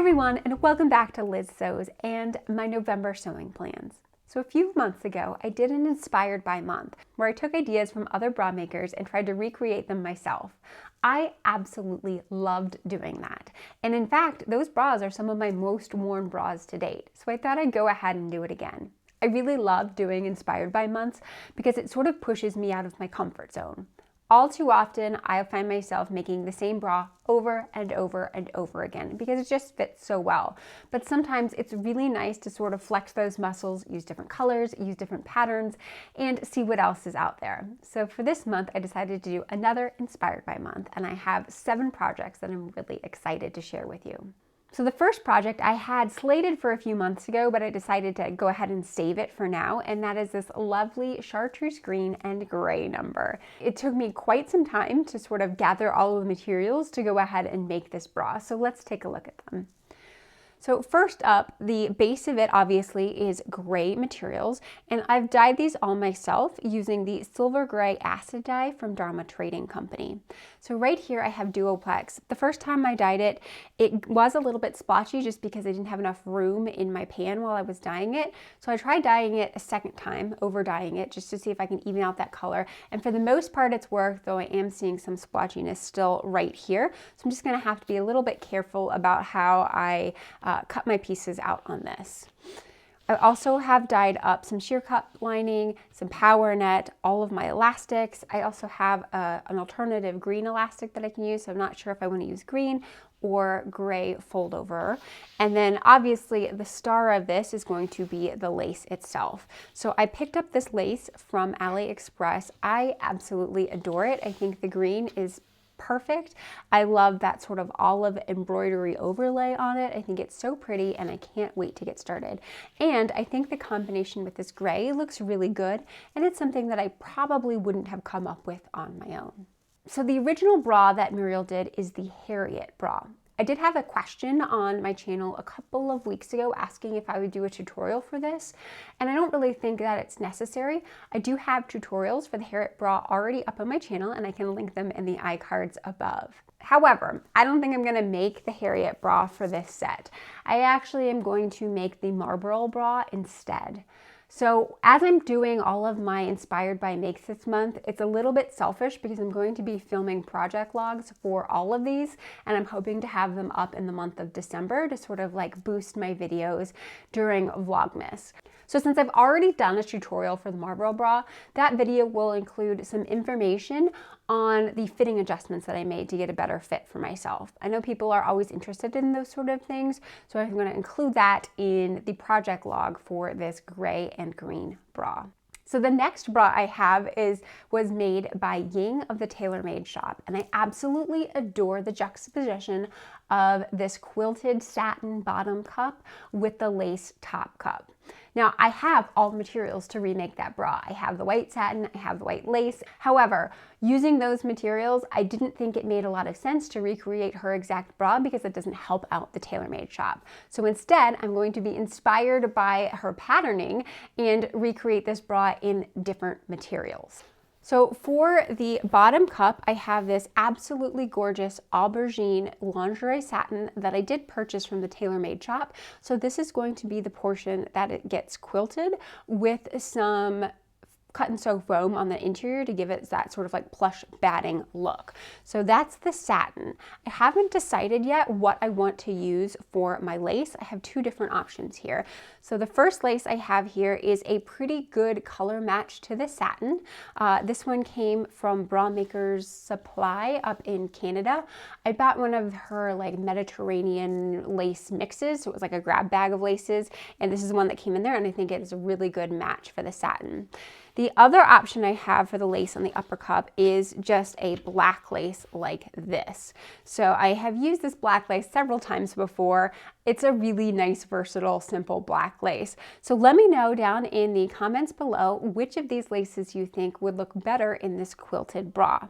everyone, and welcome back to Liz Sews and my November sewing plans. So a few months ago, I did an Inspired by Month where I took ideas from other bra makers and tried to recreate them myself. I absolutely loved doing that. And in fact, those bras are some of my most worn bras to date. So I thought I'd go ahead and do it again. I really love doing Inspired by Months because it sort of pushes me out of my comfort zone. All too often, I find myself making the same bra over and over and over again because it just fits so well. But sometimes it's really nice to sort of flex those muscles, use different colors, use different patterns, and see what else is out there. So for this month, I decided to do another Inspired by Month, and I have 7 projects that I'm really excited to share with you. So the first project I had slated for a few months ago, but I decided to go ahead and save it for now, and that is this lovely chartreuse green and gray number. It took me quite some time to sort of gather all of the materials to go ahead and make this bra, so let's take a look at them. So first up, the base of it obviously is gray materials, and I've dyed these all myself using the silver gray acid dye from Dharma Trading Company. So right here I have Duoplex. The first time I dyed it, it was a little bit splotchy just because I didn't have enough room in my pan while I was dyeing it. So I tried dyeing it a second time, over dyeing it, just to see if I can even out that color. And for the most part it's worked, though I am seeing some splotchiness still right here. So I'm just gonna have to be a little bit careful about how I cut my pieces out on this. I also have dyed up some sheer cut lining, some power net, all of my elastics. I also have an alternative green elastic that I can use, so I'm not sure if I want to use green or gray fold over. And then obviously the star of this is going to be the lace itself. So I picked up this lace from AliExpress. I absolutely adore it. I think the green is perfect. I love that sort of olive embroidery overlay on it. I think it's so pretty and I can't wait to get started. And I think the combination with this gray looks really good, and it's something that I probably wouldn't have come up with on my own. So the original bra that Muriel did is the Harriet bra. I did have a question on my channel a couple of weeks ago asking if I would do a tutorial for this, and I don't really think that it's necessary. I do have tutorials for the Harriet bra already up on my channel, and I can link them in the iCards above. However, I don't think I'm going to make the Harriet bra for this set. I actually am going to make the Marlboro bra instead. So as I'm doing all of my Inspired by Makes this month, it's a little bit selfish because I'm going to be filming project logs for all of these, and I'm hoping to have them up in the month of December to sort of like boost my videos during Vlogmas. So since I've already done a tutorial for the Marlboro bra, that video will include some information on the fitting adjustments that I made to get a better fit for myself. I know people are always interested in those sort of things, so I'm going to include that in the project log for this gray and green bra. So the next bra I have was made by Ying of the Tailor Made Shop, and I absolutely adore the juxtaposition of this quilted satin bottom cup with the lace top cup. Now, I have all the materials to remake that bra. I have the white satin, I have the white lace. However, using those materials, I didn't think it made a lot of sense to recreate her exact bra because it doesn't help out the Tailor Made Shop. So instead, I'm going to be inspired by her patterning and recreate this bra in different materials. So for the bottom cup, I have this absolutely gorgeous aubergine lingerie satin that I did purchase from the Tailor Made Shop. So this is going to be the portion that it gets quilted with some cut and sew foam on the interior to give it that sort of like plush batting look. So that's the satin. I haven't decided yet what I want to use for my lace. I have 2 different options here. So the first lace I have here is a pretty good color match to the satin. This one came from Bra Maker's Supply up in Canada. I bought one of her like Mediterranean lace mixes. So it was like a grab bag of laces, and this is one that came in there, and I think it is a really good match for the satin. The other option I have for the lace on the upper cup is just a black lace like this. So I have used this black lace several times before. It's a really nice, versatile, simple black lace. So let me know down in the comments below which of these laces you think would look better in this quilted bra.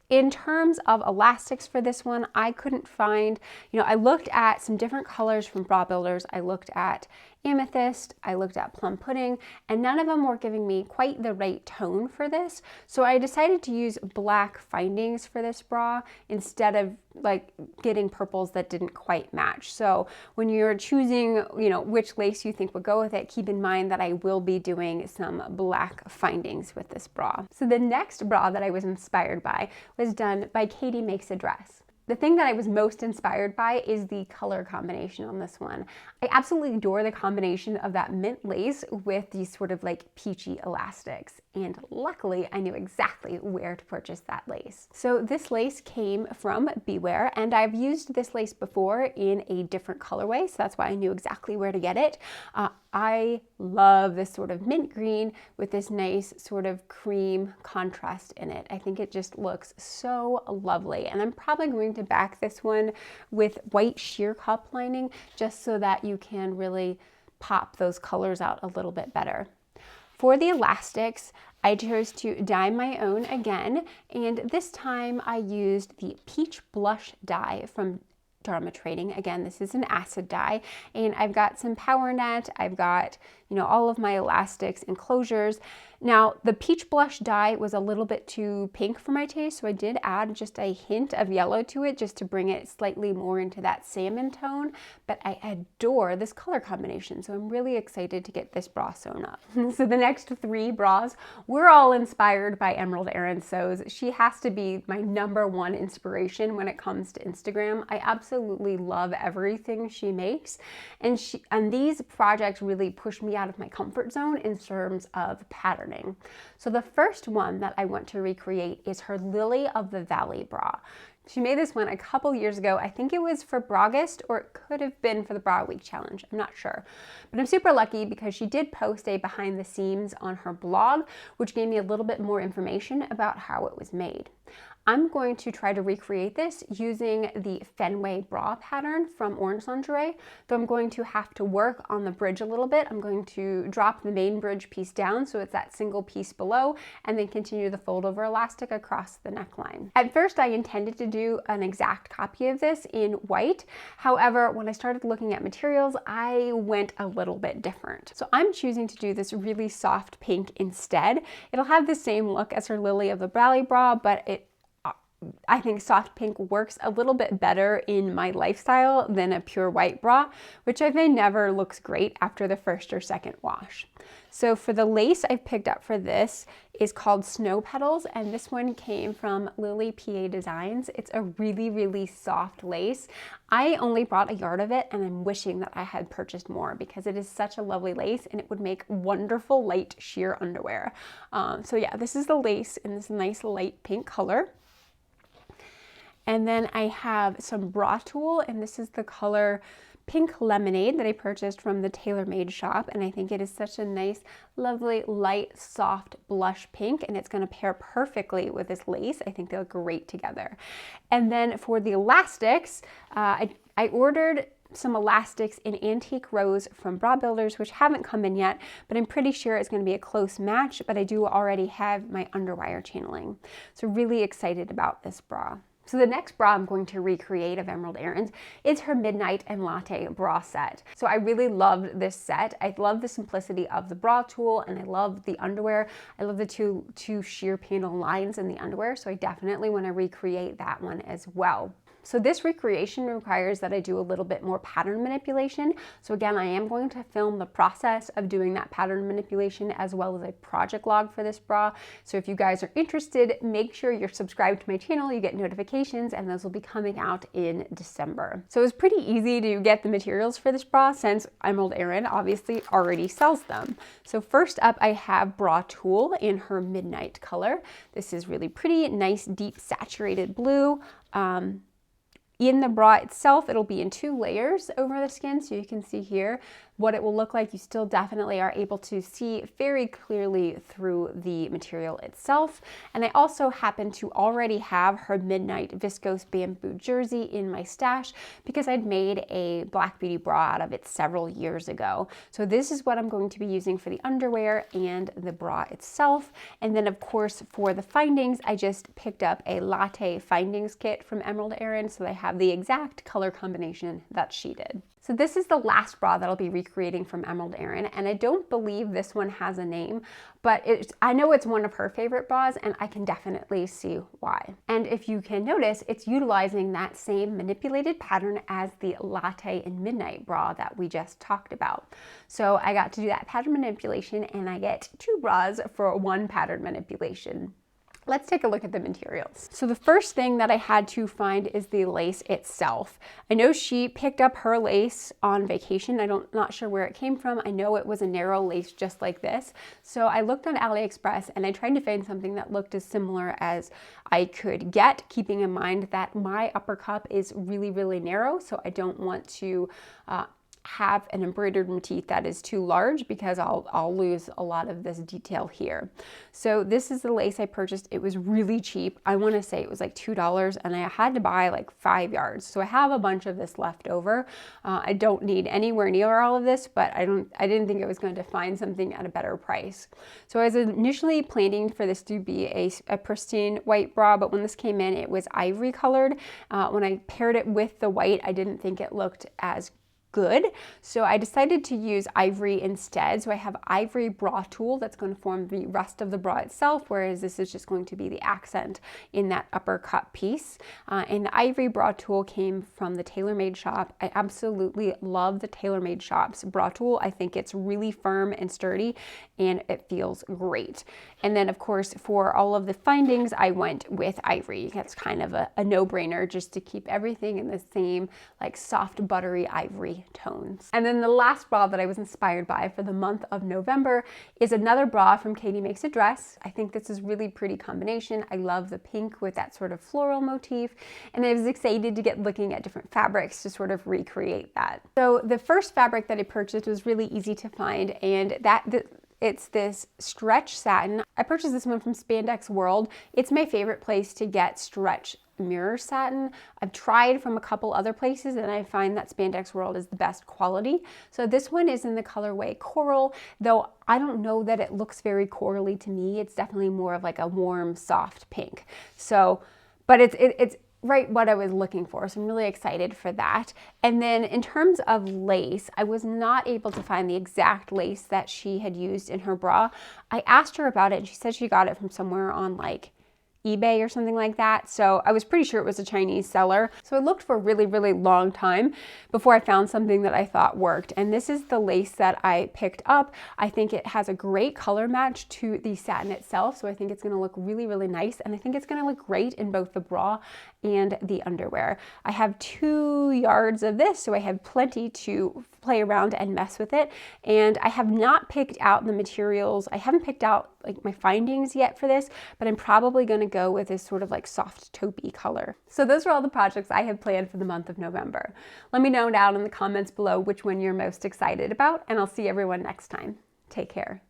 In terms of elastics for this one, I couldn't find, I looked at some different colors from Bra Builders. I looked at amethyst, I looked at plum pudding, and none of them were giving me quite the right tone for this. So I decided to use black findings for this bra instead of like getting purples that didn't quite match. So when you're choosing, which lace you think would go with it, keep in mind that I will be doing some black findings with this bra. So the next bra that I was inspired by was done by Katie Makes a Dress. The thing that I was most inspired by is the color combination on this one. I absolutely adore the combination of that mint lace with these sort of like peachy elastics. And luckily I knew exactly where to purchase that lace. So this lace came from Beware, and I've used this lace before in a different colorway, so that's why I knew exactly where to get it. I love this sort of mint green with this nice sort of cream contrast in it. I think it just looks so lovely, and I'm probably going to back this one with white sheer cup lining just so that you can really pop those colors out a little bit better. For the elastics, I chose to dye my own again, and this time I used the Peach Blush dye from Dharma Trading. Again, this is an acid dye, and I've got some power net, I've got, all of my elastics and closures. Now, the Peach Blush dye was a little bit too pink for my taste, so I did add just a hint of yellow to it just to bring it slightly more into that salmon tone, but I adore this color combination, so I'm really excited to get this bra sewn up. So the next 3 bras were all inspired by Emerald Erin Sews. She has to be my #1 inspiration when it comes to Instagram. I absolutely love everything she makes, and these projects really push me out of my comfort zone in terms of patterning. So the first one that I want to recreate is her Lily of the Valley bra. She made this one a couple years ago. I think it was for Bragust, or it could have been for the Bra Week Challenge. I'm not sure. But I'm super lucky because she did post a behind the scenes on her blog, which gave me a little bit more information about how it was made. I'm going to try to recreate this using the Fenway bra pattern from Orange Lingerie, though I'm going to have to work on the bridge a little bit. I'm going to drop the main bridge piece down so it's that single piece below, and then continue the fold over elastic across the neckline. At first I intended to do an exact copy of this in white. However, when I started looking at materials, I went a little bit different. So I'm choosing to do this really soft pink instead. It'll have the same look as her Lily of the Valley bra, but I think soft pink works a little bit better in my lifestyle than a pure white bra, which I find never looks great after the first or second wash. So for the lace I've picked up for this is called Snow Petals, and this one came from Lily PA Designs. It's a really, really soft lace. I only brought a yard of it, and I'm wishing that I had purchased more because it is such a lovely lace and it would make wonderful light sheer underwear. So yeah, this is the lace in this nice light pink color. And then I have some bra tulle, and this is the color Pink Lemonade that I purchased from the TaylorMade shop, and I think it is such a nice, lovely, light, soft blush pink, and it's going to pair perfectly with this lace. I think they look great together. And then for the elastics, I ordered some elastics in Antique Rose from Bra Builders, which haven't come in yet, but I'm pretty sure it's going to be a close match, but I do already have my underwire channeling. So really excited about this bra. So the next bra I'm going to recreate of Emerald Erin's is her Midnight and Latte Bra Set. So I really loved this set. I love the simplicity of the bra tulle, and I love the underwear. I love the two sheer panel lines in the underwear, so I definitely want to recreate that one as well. So this recreation requires that I do a little bit more pattern manipulation. So again, I am going to film the process of doing that pattern manipulation as well as a project log for this bra. So if you guys are interested, make sure you're subscribed to my channel, you get notifications, and those will be coming out in December. So it was pretty easy to get the materials for this bra since Emerald Erin obviously already sells them. So first up, I have bra tulle in her Midnight color. This is really pretty, nice, deep, saturated blue. In the bra itself, it'll be in 2 layers over the skin, so you can see here what it will look like. You still definitely are able to see very clearly through the material itself. And I also happen to already have her Midnight Viscose Bamboo Jersey in my stash because I'd made a Black Beauty bra out of it several years ago. So this is what I'm going to be using for the underwear and the bra itself. And then of course for the findings, I just picked up a Latte Findings kit from Emerald Erin, so I have the exact color combination that she did. So this is the last bra that I'll be recreating from Emerald Erin, and I don't believe this one has a name, but I know it's one of her favorite bras, and I can definitely see why. And if you can notice, it's utilizing that same manipulated pattern as the Latte and Midnight bra that we just talked about. So I got to do that pattern manipulation, and I get 2 bras for 1 pattern manipulation. Let's take a look at the materials. So the first thing that I had to find is the lace itself. I know she picked up her lace on vacation. Not sure where it came from. I know it was a narrow lace just like this. So I looked on AliExpress and I tried to find something that looked as similar as I could get, keeping in mind that my upper cup is really, really narrow. So I don't want to have an embroidered motif that is too large because I'll lose a lot of this detail here. So this is the lace I purchased. It was really cheap. I want to say it was like $2 and I had to buy like 5 yards. So I have a bunch of this left over. I don't need anywhere near all of this, but I didn't think I was going to find something at a better price. So I was initially planning for this to be a pristine white bra, but when this came in, it was ivory colored. When I paired it with the white, I didn't think it looked as good. So I decided to use ivory instead. So I have ivory bra tulle that's going to form the rest of the bra itself, whereas this is just going to be the accent in that upper cup piece. And the ivory bra tulle came from the TaylorMade shop. I absolutely love the TaylorMade shop's bra tulle. I think it's really firm and sturdy and it feels great. And then of course for all of the findings, I went with ivory. That's kind of a no-brainer just to keep everything in the same like soft buttery ivory tones. And then the last bra that I was inspired by for the month of November is another bra from Katie Makes a Dress. I think this is really pretty combination. I love the pink with that sort of floral motif, and I was excited to get looking at different fabrics to sort of recreate that. So the first fabric that I purchased was really easy to find, and it's this stretch satin. I purchased this one from Spandex World. It's my favorite place to get stretch mirror satin. I've tried from a couple other places and I find that Spandex World is the best quality. So this one is in the colorway Coral, though I don't know that it looks very corally to me. It's definitely more of like a warm, soft pink. So, but it's right what I was looking for. So I'm really excited for that. And then in terms of lace, I was not able to find the exact lace that she had used in her bra. I asked her about it and she said she got it from somewhere on like eBay or something like that. So I was pretty sure it was a Chinese seller. So I looked for a really, really long time before I found something that I thought worked. And this is the lace that I picked up. I think it has a great color match to the satin itself. So I think it's going to look really, really nice. And I think it's going to look great in both the bra and the underwear. I have 2 yards of this, so I have plenty to play around and mess with it. And I have not picked out the materials. I haven't picked out like my findings yet for this, but I'm probably going to go with this sort of like soft taupey color. So those are all the projects I have planned for the month of November. Let me know down in the comments below which one you're most excited about, and I'll see everyone next time. Take care.